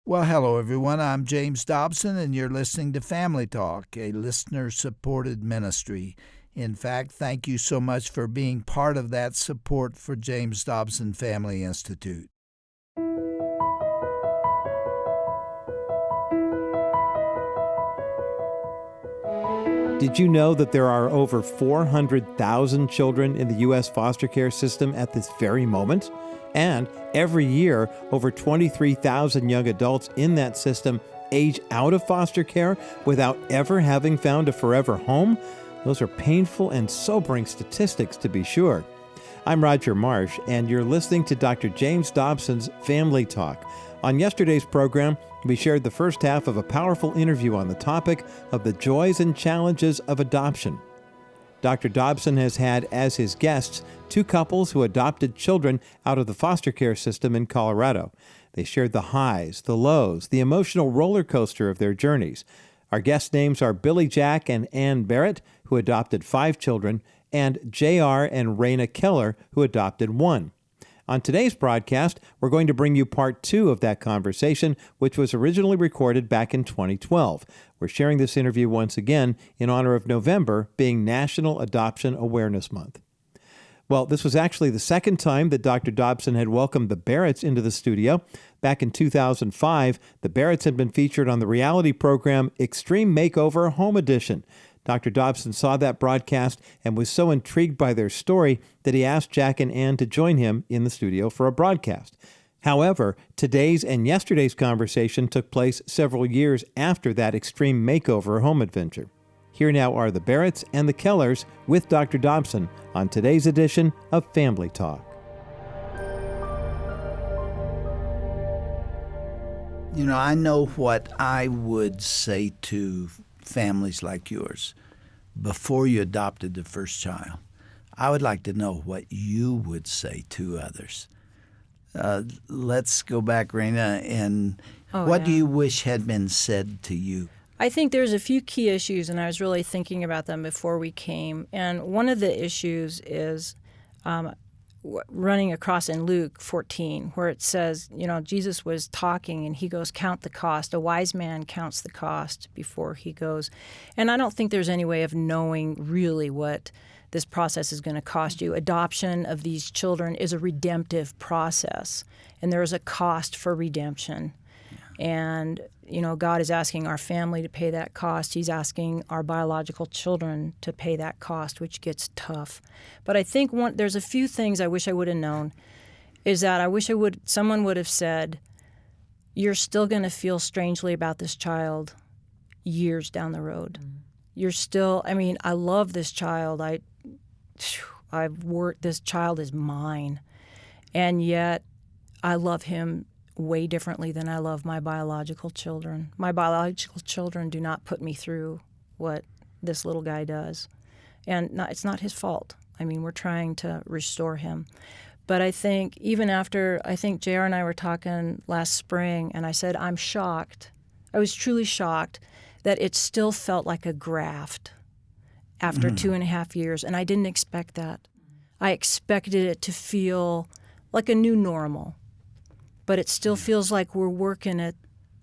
Well, hello, everyone. I'm James Dobson, and you're listening to Family Talk, a listener-supported ministry. In fact, thank you so much for being part of that support for James Dobson Family Institute. Did you know that there are over 400,000 children in the U.S. foster care system at this very moment? And every year, over 23,000 young adults in that system age out of foster care without ever having found a forever home? Those are painful and sobering statistics, to be sure. I'm Roger Marsh, and you're listening to Dr. James Dobson's Family Talk. On yesterday's program, we shared the first half of a powerful interview on the topic of the joys and challenges of adoption. Dr. Dobson has had as his guests two couples who adopted children out of the foster care system in Colorado. They shared the highs, the lows, the emotional roller coaster of their journeys. Our guest names are Billy Jack and Ann Barrett, who adopted 5 children, and J.R. and Reyna Keller, who adopted 1. On today's broadcast, we're going to bring you part 2 of that conversation, which was originally recorded back in 2012. We're sharing this interview once again in honor of November being National Adoption Awareness Month. Well, this was actually the second time that Dr. Dobson had welcomed the Barretts into the studio. Back in 2005, the Barretts had been featured on the reality program Extreme Makeover Home Edition. Dr. Dobson saw that broadcast and was so intrigued by their story that he asked Jack and Ann to join him in the studio for a broadcast. However, today's and yesterday's conversation took place several years after that Extreme Makeover home adventure. Here now are the Barretts and the Kellers with Dr. Dobson on today's edition of Family Talk. You know, I know what I would say to families like yours before you adopted the first child. I would like to know what you would say to others. Let's go back, Reyna, and what do you wish had been said to you? I think there's a few key issues, and I was really thinking about them before we came. And one of the issues is running across in Luke 14, where it says, you know, Jesus was talking and he goes, count the cost. A wise man counts the cost before he goes. And I don't think there's any way of knowing really what this process is going to cost you. Adoption of these children is a redemptive process, and there is a cost for redemption. And, you know, God is asking our family to pay that cost. He's asking our biological children to pay that cost, which gets tough. But I think there's a few things I wish I would have known, is that I wish someone would have said, you're still going to feel strangely about this child years down the road. Mm-hmm. You're still, I love this child. I've worked, this child is mine. And yet I love him way differently than I love my biological children. My biological children do not put me through what this little guy does. And it's not his fault. We're trying to restore him. But I think even after, JR and I were talking last spring, and I said, I'm shocked. I was truly shocked that it still felt like a graft after 2.5 years, and I didn't expect that. I expected it to feel like a new normal. But it still feels like we're working at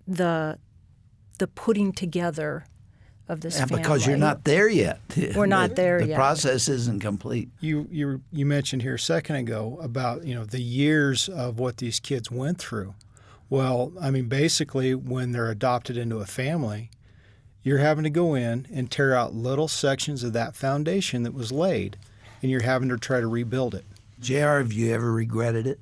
the putting together of this family. Because you're not there yet. We're not there yet. The process isn't complete. You mentioned here a second ago about, the years of what these kids went through. Well, basically when they're adopted into a family, you're having to go in and tear out little sections of that foundation that was laid, and you're having to try to rebuild it. JR, have you ever regretted it?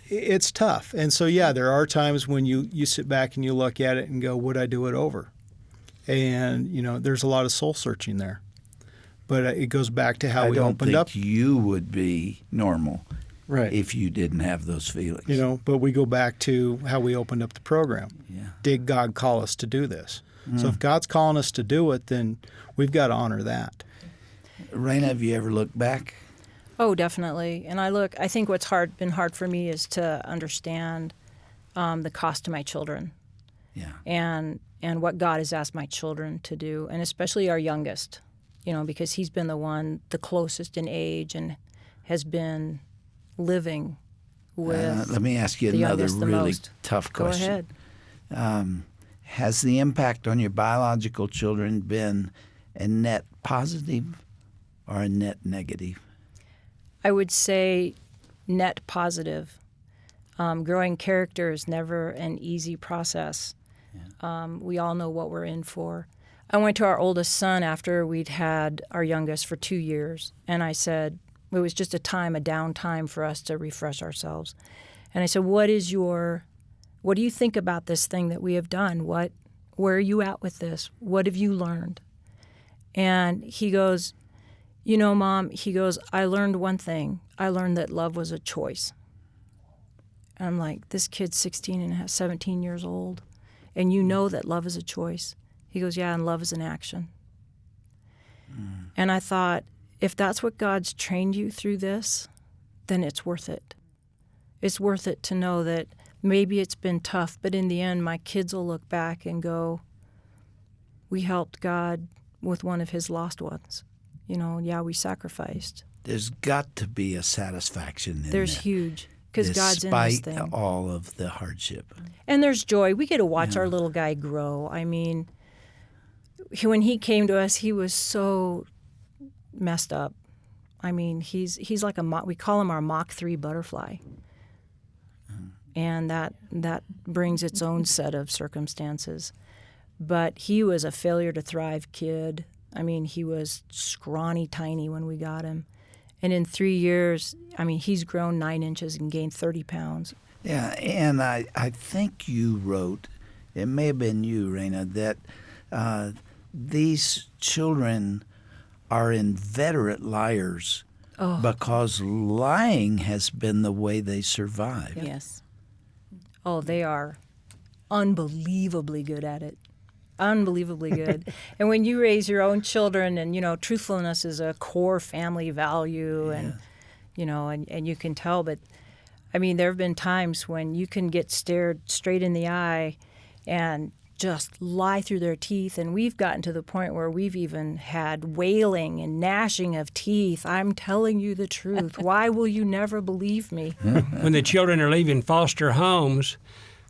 It's tough. And so, there are times when you sit back and you look at it and go, would I do it over? And, there's a lot of soul searching there. But it goes back to how we opened up. I don't think you would be normal right. if you didn't have those feelings. But we go back to how we opened up the program. Yeah. Did God call us to do this? So if God's calling us to do it, then we've got to honor that. Reyna, have you ever looked back? Oh, definitely. And I think what's been hard for me is to understand the cost to my children. Yeah. And what God has asked my children to do, and especially our youngest, because he's been the closest in age and has been living with let me ask you the another youngest the really most. tough Go question. ahead. Has the impact on your biological children been a net positive or a net negative? I would say net positive. Growing character is never an easy process. We all know what we're in for. I went to our oldest son after we'd had our youngest for 2 years, and I said, it was just a downtime for us to refresh ourselves. And I said, what do you think about this thing that we have done? Where are you at with this? What have you learned? And he goes, Mom, he goes, I learned one thing. I learned that love was a choice. And I'm like, this kid's 17 years old, and you know that love is a choice. He goes, yeah, and love is an action. And I thought, if that's what God's trained you through this, then it's worth it. It's worth it to know that maybe it's been tough, but in the end, my kids will look back and go, we helped God with one of his lost ones. We sacrificed. There's got to be a satisfaction in There's there, huge, because God's in this despite thing. all of the hardship. And there's joy. We get to watch our little guy grow. I mean, when he came to us, he was so messed up. I mean, he's like we call him our Mach 3 butterfly. And that brings its own set of circumstances. But he was a failure to thrive kid. I mean, he was scrawny tiny when we got him. And in 3 years, I mean, he's grown 9 inches and gained 30 pounds. Yeah, and I think you wrote, it may have been you, Reyna, that these children are inveterate liars because lying has been the way they survive. Yes. Oh, they are unbelievably good at it. Unbelievably good. And when you raise your own children, and truthfulness is a core family value, and and you can tell. But I mean, there have been times when you can get stared straight in the eye and just lie through their teeth, and we've gotten to the point where we've even had wailing and gnashing of teeth. I'm telling you the truth. Why will you never believe me? When the children are leaving foster homes,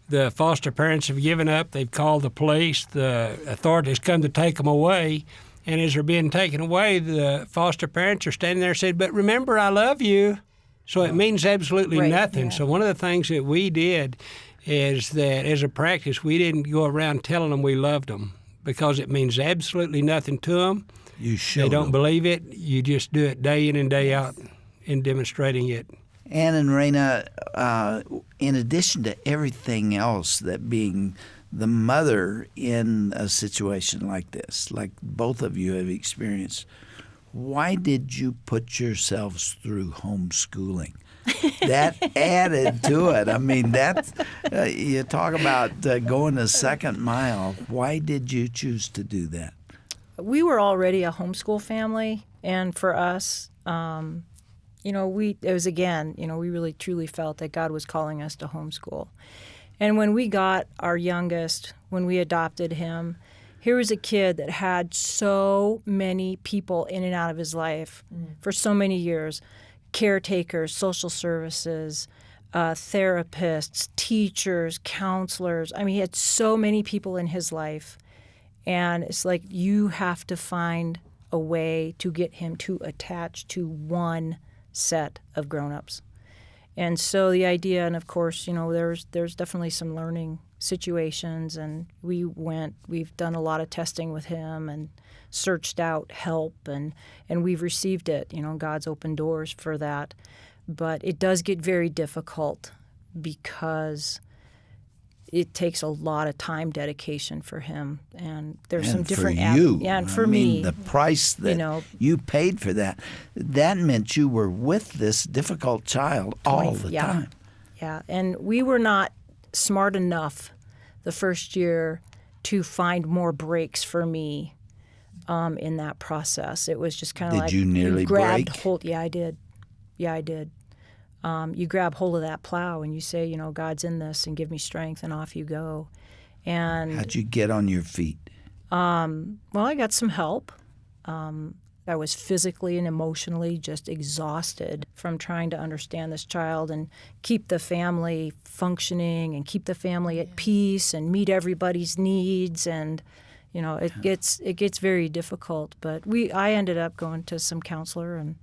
the foster parents have given up. They've called the police. The authorities come to take them away. And as they're being taken away, the foster parents are standing there and said, but remember, I love you. So it means absolutely nothing. Yeah. So one of the things that we did is that as a practice, we didn't go around telling them we loved them because it means absolutely nothing to them. You show They don't them. believe it. You just do it day in and day out in demonstrating it. Ann and Reyna, in addition to everything else, that being the mother in a situation like this, like both of you have experienced, why did you put yourselves through homeschooling? That added to it. I mean, that's you talk about going the second mile. Why did you choose to do that? We were already a homeschool family, and for us, we really truly felt that God was calling us to homeschool. And when we got our youngest, when we adopted him, here was a kid that had so many people in and out of his life for so many years. Caretakers, social services, therapists, teachers, counselors. I mean, he had so many people in his life. And it's like you have to find a way to get him to attach to one set of grown-ups. And so the idea, and of course, there's definitely some learning situations, and we've done a lot of testing with him and searched out help, and we've received it. God's opened doors for that. But it does get very difficult because it takes a lot of time dedication for him, and there's some different for you. and for I mean, me, the price that you paid for that meant you were with this difficult child all the time. Yeah, and we were not smart enough the first year to find more breaks for me in that process. It was just kind of like you nearly grabbed break? hold. Yeah, I did. You grab hold of that plow and you say, God's in this, and give me strength, and off you go. And How'd you get on your feet? well, I got some help. Got I was physically and emotionally just exhausted from trying to understand this child and keep the family functioning and keep the family at peace and meet everybody's needs. And it gets very difficult. But I ended up going to some counselor, and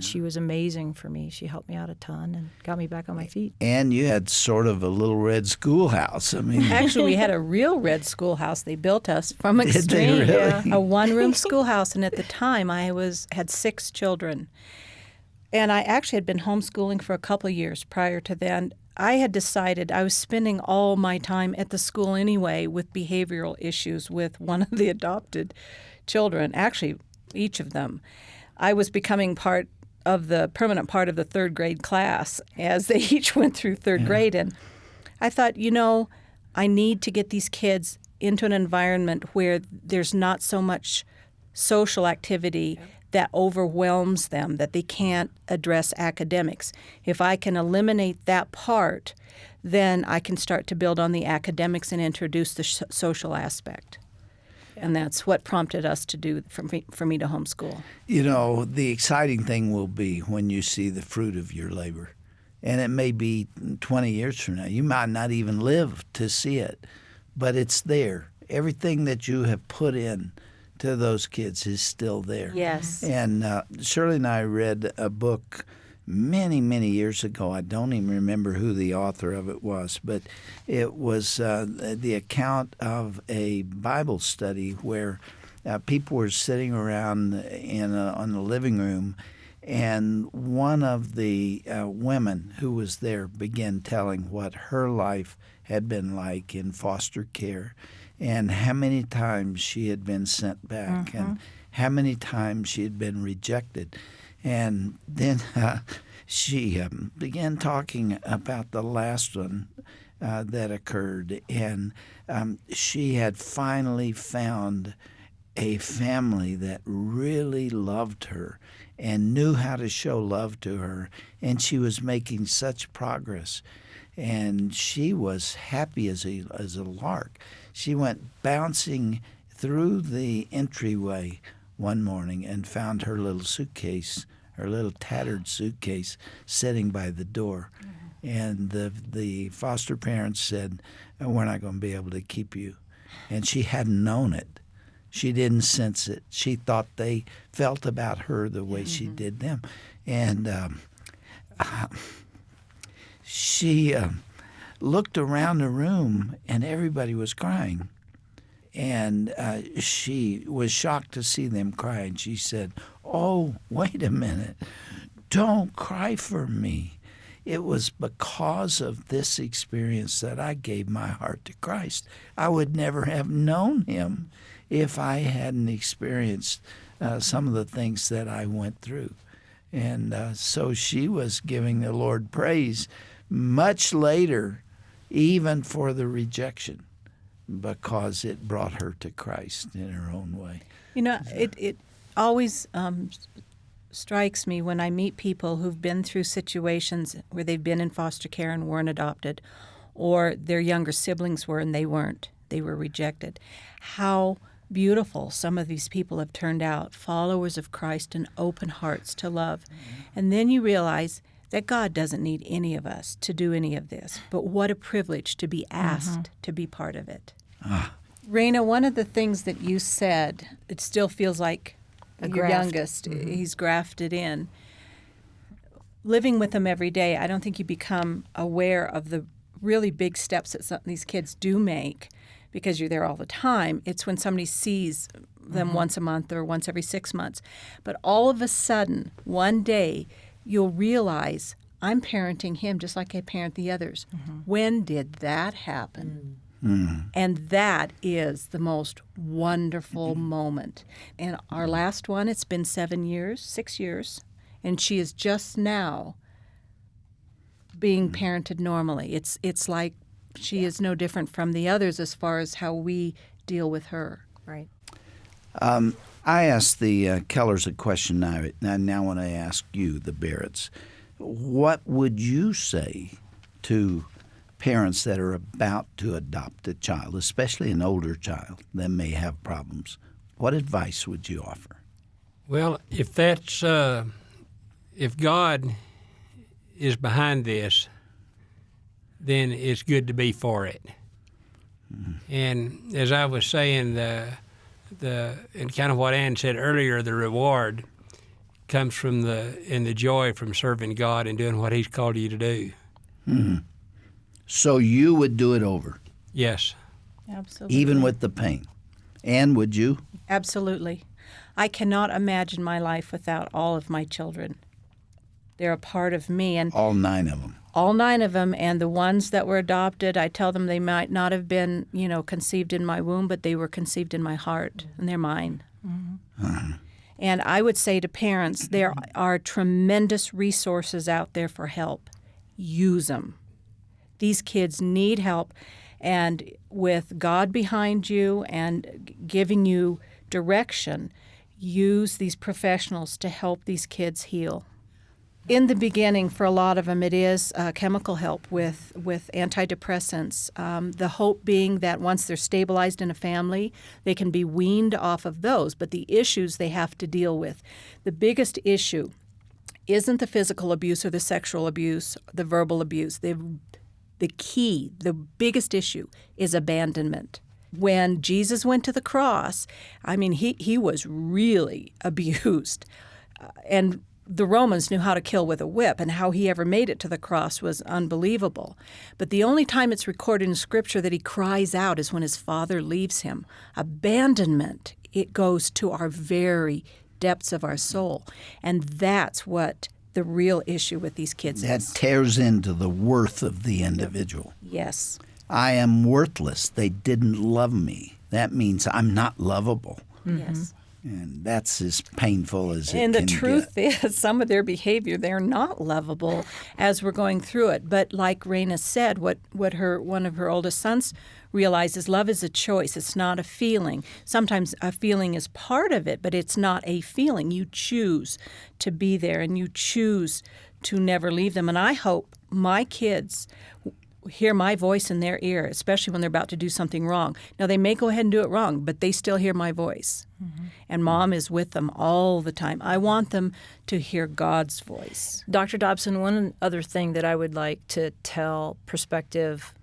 she was amazing for me. She helped me out a ton and got me back on my feet. And you had sort of a little red schoolhouse. I mean, Actually, we had a real red schoolhouse. They built us from extreme, Did they really? a one-room schoolhouse. And at the time, I had 6 children. And I actually had been homeschooling for a couple of years prior to then. I had decided I was spending all my time at the school anyway with behavioral issues with one of the adopted children, actually each of them. I was becoming permanent part of the 3rd grade class as they each went through 3rd grade. And I thought, I need to get these kids into an environment where there's not so much social activity that overwhelms them, that they can't address academics. If I can eliminate that part, then I can start to build on the academics and introduce the social aspect. And that's what prompted us to do for me to homeschool. The exciting thing will be when you see the fruit of your labor. And it may be 20 years from now. You might not even live to see it, but it's there. Everything that you have put in to those kids is still there. Yes. And Shirley and I read a book many, many years ago. I don't even remember who the author of it was, but it was the account of a Bible study where people were sitting around on the living room, and one of the women who was there began telling what her life had been like in foster care and how many times she had been sent back and how many times she had been rejected. And then she began talking about the last one that occurred, and she had finally found a family that really loved her and knew how to show love to her, and she was making such progress. And she was happy as a lark. She went bouncing through the entryway one morning and found her little suitcase, her little tattered suitcase, sitting by the door. And the foster parents said, "We're not going to be able to keep you." And she hadn't known it. She didn't sense it. She thought they felt about her the way she did them. And she looked around the room, and everybody was crying. And she was shocked to see them crying. She said, "Oh, wait a minute. Don't cry for me. It was because of this experience that I gave my heart to Christ. I would never have known him if I hadn't experienced some of the things that I went through." And so she was giving the Lord praise much later, even for the rejection, because it brought her to Christ in her own way. It always strikes me when I meet people who've been through situations where they've been in foster care and weren't adopted, or their younger siblings were and they weren't. They were rejected. How beautiful some of these people have turned out, followers of Christ and open hearts to love. And then you realize that God doesn't need any of us to do any of this, but what a privilege to be asked to be part of it. Reyna, one of the things that you said, it still feels like your youngest, he's grafted in. Living with him every day, I don't think you become aware of the really big steps that some of these kids do make because you're there all the time. It's when somebody sees them once a month or once every 6 months. But all of a sudden, one day, you'll realize I'm parenting him just like I parent the others. When did that happen? And that is the most wonderful moment. And our last one, it's been 6 years, and she is just now being parented normally. It's like she is no different from the others as far as how we deal with her. Right. I asked the Kellers a question now. Now when I ask you, the Barretts, what would you say to parents that are about to adopt a child, especially an older child that may have problems? What advice would you offer? Well, if that's if God is behind this, then it's good to be for it. And as I was saying, and kind of what Ann said earlier, the reward comes from the joy from serving God and doing what He's called you to do. Mm-hmm. So you would do it over, Yes. Absolutely. even with the pain. Ann, would you? Absolutely. I cannot imagine my life without all of my children. They're a part of me, and All 9 of them. all 9 of them, and the ones that were adopted, I tell them they might not have been, conceived in my womb, but they were conceived in my heart, and they're mine. Uh-huh. And I would say to parents, there are tremendous resources out there for help. Use them. These kids need help, and with God behind you and giving you direction, use these professionals to help these kids heal. In the beginning, for a lot of them, it is chemical help with antidepressants. The hope being that once they're stabilized in a family, they can be weaned off of those. But the issues they have to deal with, the biggest issue isn't the physical abuse or the sexual abuse, the verbal abuse. The biggest issue is abandonment. When Jesus went to the cross, he was really abused. And the Romans knew how to kill with a whip, and how he ever made it to the cross was unbelievable. But the only time it's recorded in Scripture that he cries out is when his father leaves him. Abandonment, it goes to our very depths of our soul. And that's what the real issue with these kids That is. tears into the worth of the individual. Yes. I am worthless. They didn't love me. That means I'm not lovable. Yes. And that's as painful as it And can the truth is, some of their behavior, they're not lovable as we're going through it. But like Reyna said, what one of her oldest sons realizes, love is a choice. It's not a feeling. Sometimes a feeling is part of it, but it's not a feeling. You choose to be there, and you choose to never leave them. And I hope my kids hear my voice in their ear, especially when they're about to do something wrong. Now, they may go ahead and do it wrong, but they still hear my voice. Mm-hmm. And Mom is with them all the time. I want them to hear God's voice. Dr. Dobson, one other thing that I would like to tell prospective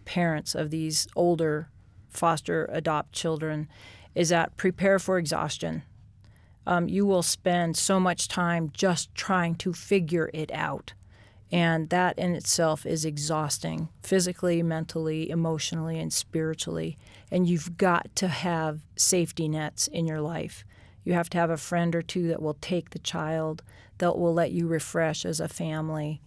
parents of these older foster adopt children is that prepare for exhaustion. You will spend so much time just trying to figure it out. And that in itself is exhausting, physically, mentally, emotionally, and spiritually. And you've got to have safety nets in your life. You have to have a friend or two that will take the child, that will let you refresh as a family.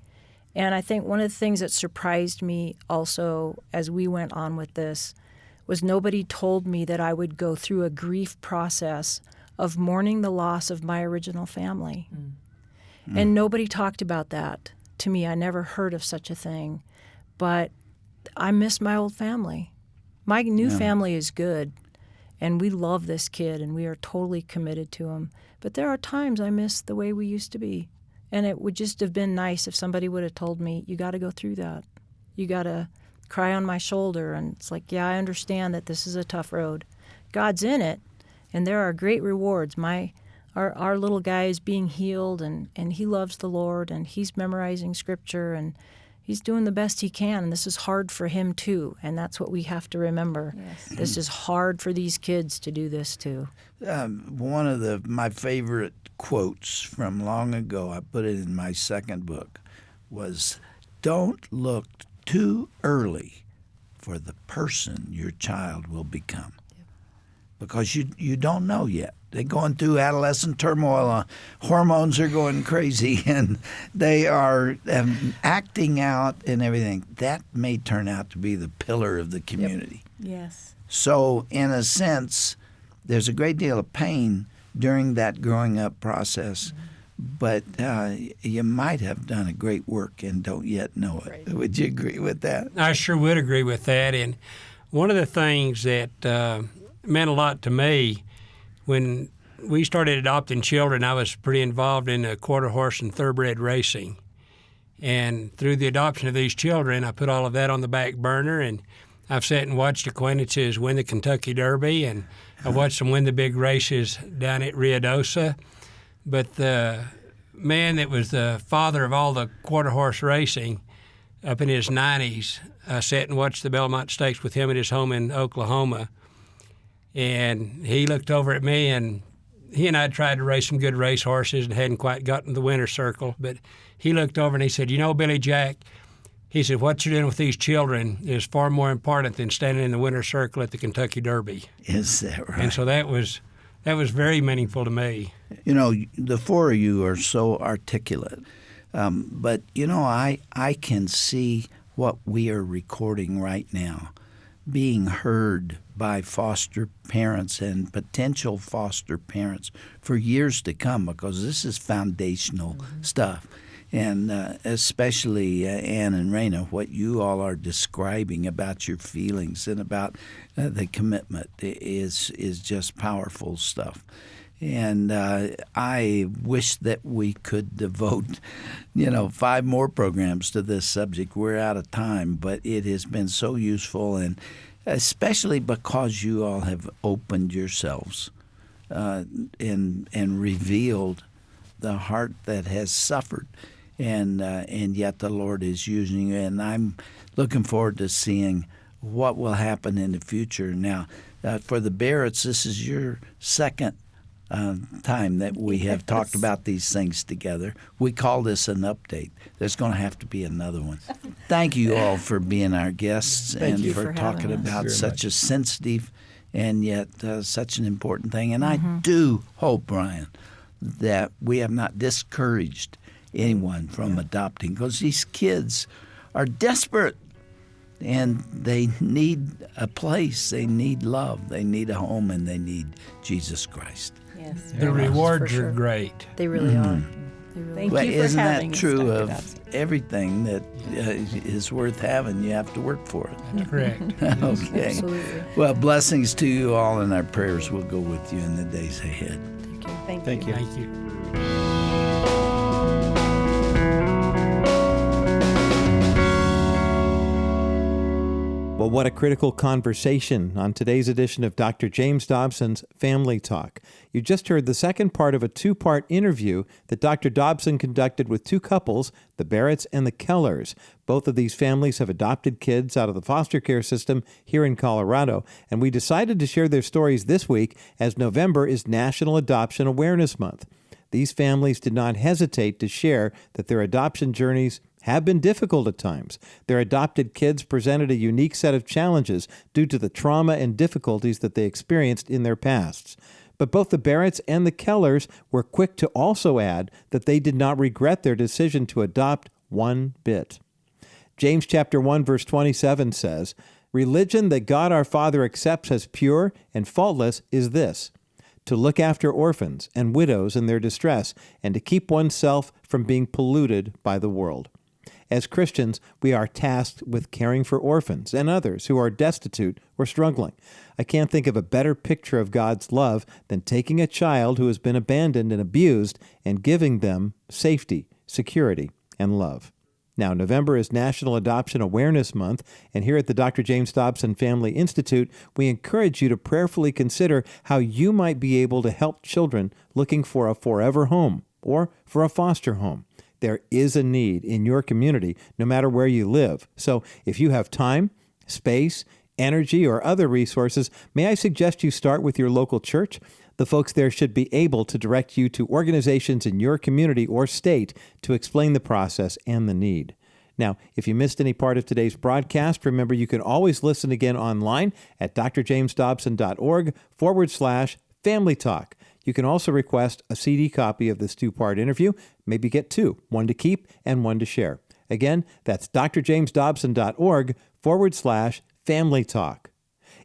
And I think one of the things that surprised me also as we went on with this was nobody told me that I would go through a grief process of mourning the loss of my original family. And nobody talked about that. To me, I never heard of such a thing, but I miss my old family. My new family is good, and we love this kid, and we are totally committed to him. But there are times I miss the way we used to be, and it would just have been nice if somebody would have told me, you got to go through that. You got to cry on my shoulder, and it's like, yeah, I understand that this is a tough road. God's in it, and there are great rewards. Our little guy is being healed, and he loves the Lord, and he's memorizing Scripture, and he's doing the best he can, and this is hard for him too, and that's what we have to remember. Yes. This is hard for these kids to do this too. One of my favorite quotes from long ago, I put it in my second book, was, "Don't look too early for the person your child will become." Because you don't know yet. They're going through adolescent turmoil. Hormones are going crazy, and they are acting out and everything. That may turn out to be the pillar of the community. Yes. So, in a sense, there's a great deal of pain during that growing up process, but you might have done a great work and don't yet know it. Right. Would you agree with that? I sure would agree with that. And one of the things that meant a lot to me when we started adopting children, I was pretty involved in the quarter horse and thoroughbred racing. And through the adoption of these children, I put all of that on the back burner, and I've sat and watched acquaintances win the Kentucky Derby, and I watched them win the big races down at Ruidoso. But the man that was the father of all the quarter horse racing up in his 90s, I sat and watched the Belmont Stakes with him at his home in Oklahoma. And he looked over at me, and he and I tried to race some good race horses and hadn't quite gotten the winner's circle. But he looked over and he said, "You know, Billy Jack," he said, "what you're doing with these children is far more important than standing in the winner's circle at the Kentucky Derby." Is that right? And so that was very meaningful to me. You know, the four of you are so articulate. But, you know, I can see what we are recording right now being heard by foster parents and potential foster parents for years to come, because this is foundational stuff. And especially Ann and Reyna, what you all are describing about your feelings and about the commitment is just powerful stuff. And I wish that we could devote, 5 more programs to this subject. We're out of time, but it has been so useful, and especially because you all have opened yourselves and revealed the heart that has suffered. And yet the Lord is using you, and I'm looking forward to seeing what will happen in the future. Now, for the Barretts, this is your second time that we have talked about these things together. We call this an update. There's going to have to be another one. Thank you all for being our guests and for talking about such a sensitive and yet such an important thing. And I do hope, Brian, that we have not discouraged anyone from adopting, because these kids are desperate and they need a place, they need love, they need a home, and they need Jesus Christ. Yes. The rewards are great. They really are. They really Thank you for Isn't having that us, true Dr. of Dobson. everything that is worth having? You have to work for it. That's correct. Okay. Absolutely. Well, blessings to you all, and our prayers will go with you in the days ahead. Thank you. Thank you. Well, what a critical conversation on today's edition of Dr. James Dobson's Family Talk. You just heard the second part of a 2-part interview that Dr. Dobson conducted with 2 couples, the Barretts and the Kellers. Both of these families have adopted kids out of the foster care system here in Colorado, and we decided to share their stories this week as November is National Adoption Awareness Month. These families did not hesitate to share that their adoption journeys have been difficult at times. Their adopted kids presented a unique set of challenges due to the trauma and difficulties that they experienced in their pasts. But both the Barretts and the Kellers were quick to also add that they did not regret their decision to adopt one bit. James chapter 1 verse 27 says, "Religion that God our Father accepts as pure and faultless is this: to look after orphans and widows in their distress, and to keep oneself from being polluted by the world." As Christians, we are tasked with caring for orphans and others who are destitute or struggling. I can't think of a better picture of God's love than taking a child who has been abandoned and abused and giving them safety, security, and love. Now, November is National Adoption Awareness Month, and here at the Dr. James Dobson Family Institute, we encourage you to prayerfully consider how you might be able to help children looking for a forever home or for a foster home. There is a need in your community, no matter where you live. So if you have time, space, energy, or other resources, may I suggest you start with your local church? The folks there should be able to direct you to organizations in your community or state to explain the process and the need. Now, if you missed any part of today's broadcast, remember you can always listen again online at drjamesdobson.org/Family Talk. You can also request a CD copy of this 2-part interview, maybe get 2, one to keep and one to share. Again, that's drjamesdobson.org/Family Talk.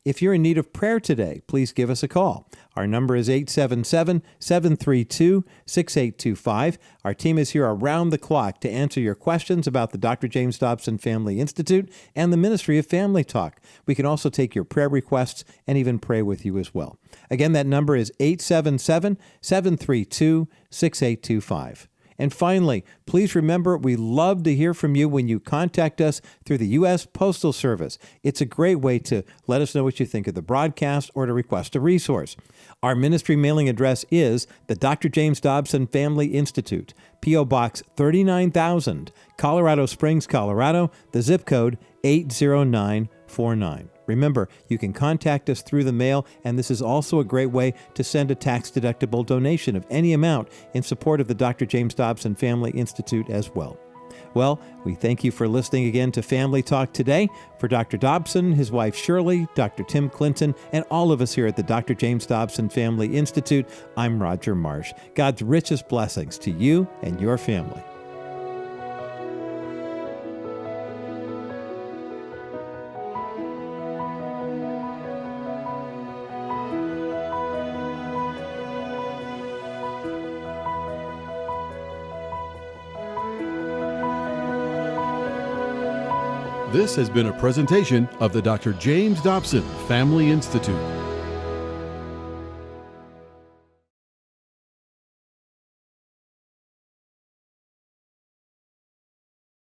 If you're in need of prayer today, please give us a call. Our number is 877-732-6825. Our team is here around the clock to answer your questions about the Dr. James Dobson Family Institute and the Ministry of Family Talk. We can also take your prayer requests and even pray with you as well. Again, that number is 877-732-6825. And finally, please remember we love to hear from you when you contact us through the U.S. Postal Service. It's a great way to let us know what you think of the broadcast or to request a resource. Our ministry mailing address is the Dr. James Dobson Family Institute, P.O. Box 39,000, Colorado Springs, Colorado, the zip code 80949. Remember, you can contact us through the mail, and this is also a great way to send a tax-deductible donation of any amount in support of the Dr. James Dobson Family Institute as well. Well, we thank you for listening again to Family Talk today. For Dr. Dobson, his wife Shirley, Dr. Tim Clinton, and all of us here at the Dr. James Dobson Family Institute, I'm Roger Marsh. God's richest blessings to you and your family. This has been a presentation of the Dr. James Dobson Family Institute.